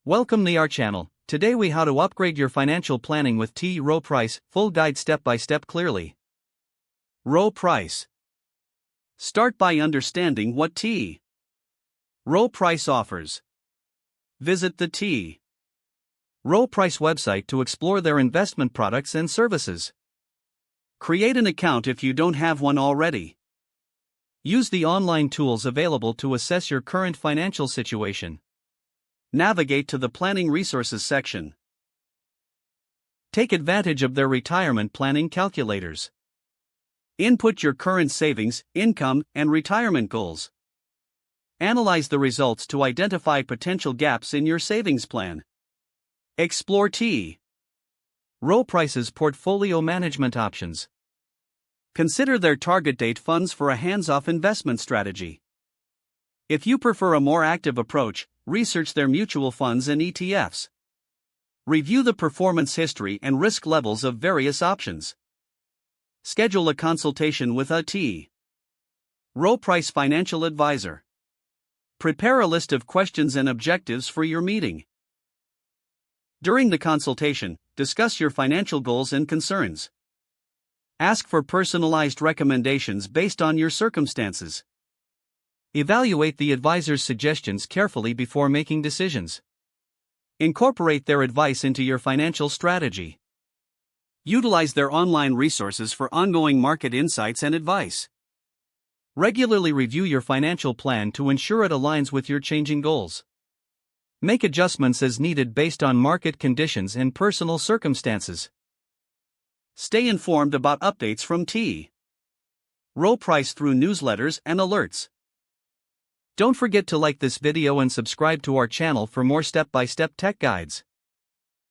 Welcome to our channel. Today we how to upgrade your financial planning with Rowe Price, full guide step by step clearly. Rowe Price. Start by understanding what Rowe Price offers. Visit the Rowe Price website to explore their investment products and services. Create an account if you don't have one already. Use the online tools available to assess your current financial situation. Navigate to the Planning Resources section. Take advantage of their retirement planning calculators. Input your current savings, income, and retirement goals. Analyze the results to identify potential gaps in your savings plan. Explore Rowe Price's portfolio management options. Consider their target date funds for a hands-off investment strategy. If you prefer a more active approach, research their mutual funds and ETFs. Review the performance history and risk levels of various options. Schedule a consultation with a Rowe Price financial advisor. Prepare a list of questions and objectives for your meeting. During the consultation, discuss your financial goals and concerns. Ask for personalized recommendations based on your circumstances. Evaluate the advisor's suggestions carefully before making decisions. Incorporate their advice into your financial strategy. Utilize their online resources for ongoing market insights and advice. Regularly review your financial plan to ensure it aligns with your changing goals. Make adjustments as needed based on market conditions and personal circumstances. Stay informed about updates from Rowe Price through newsletters and alerts. Don't forget to like this video and subscribe to our channel for more step-by-step tech guides.